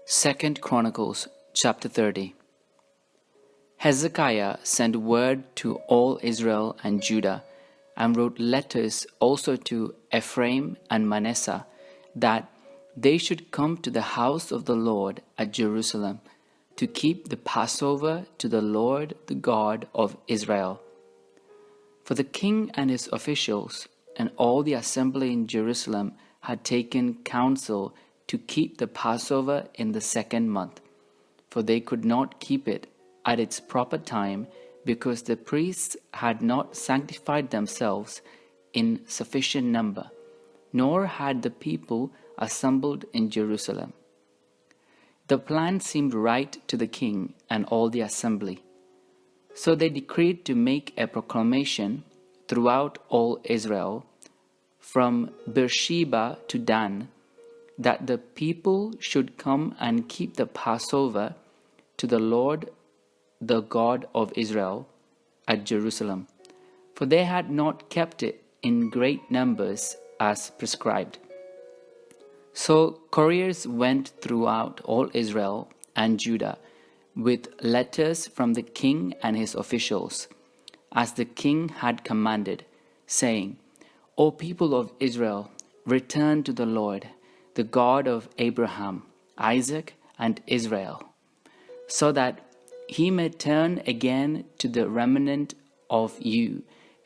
2 Chronicles chapter 30. Hezekiah sent word to all Israel and Judah, and wrote letters also to Ephraim and Manasseh, that they should come to the house of the Lord at Jerusalem, to keep the Passover to the Lord the God of Israel. For the king and his officials and all the assembly in Jerusalem had taken counsel to keep the Passover in the 2nd month, for they could not keep it at its proper time, because the priests had not sanctified themselves in sufficient number, nor had the people assembled in Jerusalem. The plan seemed right to the king and all the assembly. So they decreed to make a proclamation throughout all Israel, from Beersheba to Dan, that the people should come and keep the Passover to the Lord the God of Israel at Jerusalem, for they had not kept it in great numbers as prescribed. So couriers went throughout all Israel and Judah with letters from the king and his officials, as the king had commanded, saying, O people of Israel, return to the Lord, the God of Abraham, Isaac, and Israel, so that he may turn again to the remnant of you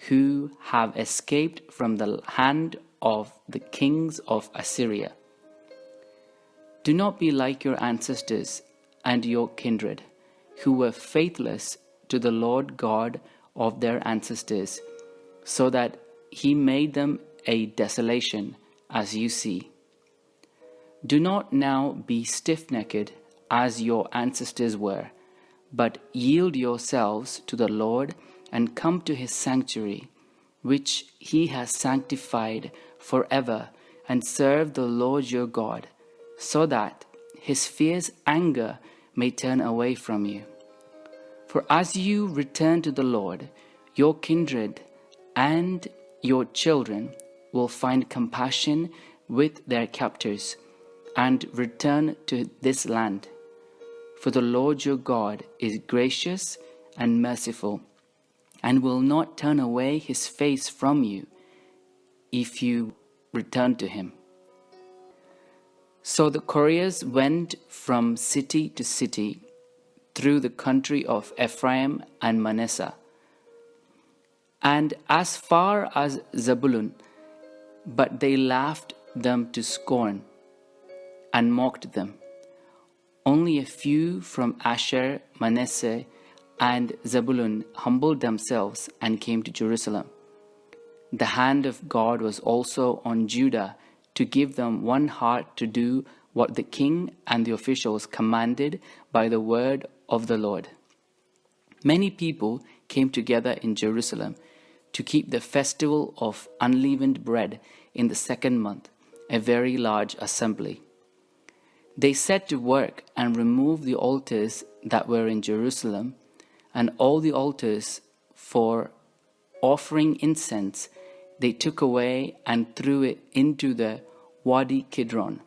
who have escaped from the hand of the kings of Assyria. Do not be like your ancestors and your kindred, who were faithless to the Lord God of their ancestors, so that he made them a desolation, as you see. Do not now be stiff-necked as your ancestors were, but yield yourselves to the Lord and come to his sanctuary, which he has sanctified forever, and serve the Lord your God, so that his fierce anger may turn away from you. For as you return to the Lord, your kindred and your children will find compassion with their captors, and return to this land. For the Lord your God is gracious and merciful, and will not turn away his face from you if you return to him. So the couriers went from city to city through the country of Ephraim and Manasseh, and as far as Zebulun, but they laughed them to scorn and mocked them. Only a few from Asher, Manasseh, and Zebulun humbled themselves and came to Jerusalem. The hand of God was also on Judah to give them one heart to do what the king and the officials commanded by the word of the Lord. Many people came together in Jerusalem to keep the festival of unleavened bread in the 2nd month, a very large assembly. They set to work and removed the altars that were in Jerusalem, and all the altars for offering incense they took away and threw it into the Wadi Kidron.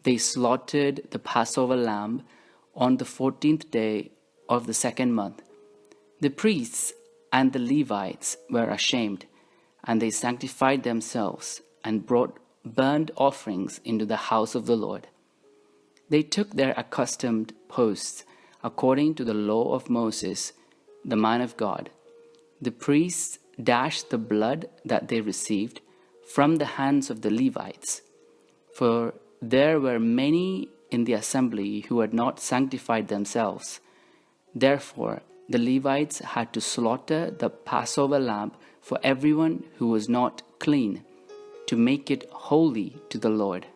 They slaughtered the Passover lamb on the 14th day of the 2nd month. The priests and the Levites were ashamed, and they sanctified themselves and brought burnt offerings into the house of the Lord. They took their accustomed posts according to the law of Moses, the man of God. The priests dashed the blood that they received from the hands of the Levites, for there were many in the assembly who had not sanctified themselves. Therefore, the Levites had to slaughter the Passover lamb for everyone who was not clean, to make it holy to the Lord.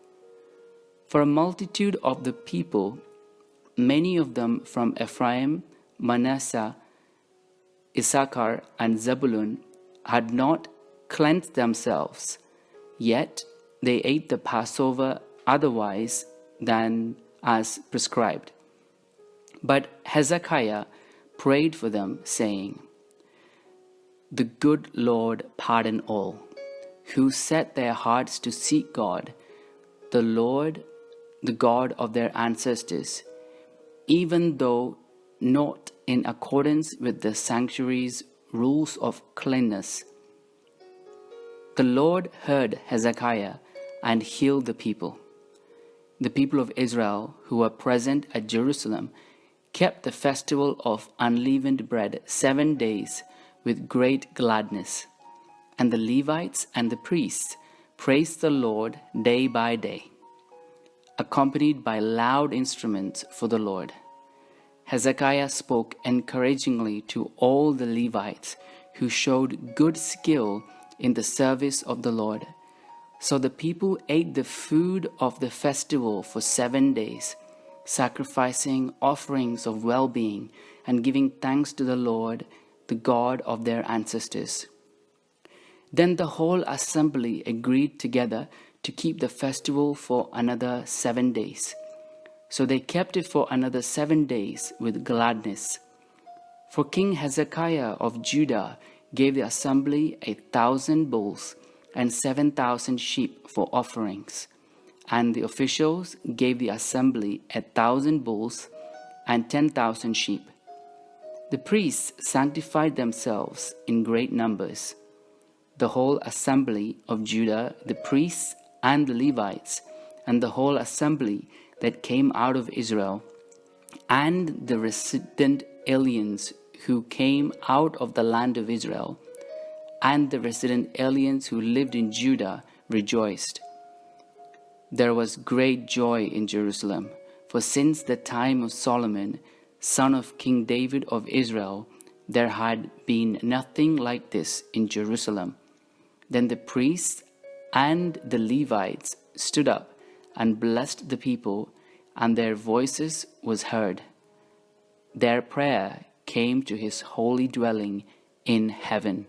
For a multitude of the people, many of them from Ephraim, Manasseh, Issachar, and Zebulun, had not cleansed themselves, yet they ate the Passover otherwise than as prescribed. But Hezekiah prayed for them, saying, The good Lord pardon all, who set their hearts to seek God, the Lord the God of their ancestors, even though not in accordance with the sanctuary's rules of cleanness. The Lord heard Hezekiah and healed the people. The people of Israel who were present at Jerusalem kept the festival of unleavened bread 7 days with great gladness, and the Levites and the priests praised the Lord day by day, accompanied by loud instruments for the Lord. Hezekiah spoke encouragingly to all the Levites who showed good skill in the service of the Lord. So the people ate the food of the festival for 7 days, sacrificing offerings of well-being and giving thanks to the Lord, the God of their ancestors. Then the whole assembly agreed together to keep the festival for another 7 days. So they kept it for another 7 days with gladness. For King Hezekiah of Judah gave the assembly 1,000 bulls and 7,000 sheep for offerings, and the officials gave the assembly 1,000 bulls and 10,000 sheep. The priests sanctified themselves in great numbers. The whole assembly of Judah, the priests and the Levites, and the whole assembly that came out of Israel, and the resident aliens who came out of the land of Israel, and the resident aliens who lived in Judah rejoiced. There was great joy in Jerusalem, for since the time of Solomon, son of King David of Israel, there had been nothing like this in Jerusalem. Then the priests and the Levites stood up and blessed the people, and their voices was heard. Their prayer came to his holy dwelling in heaven.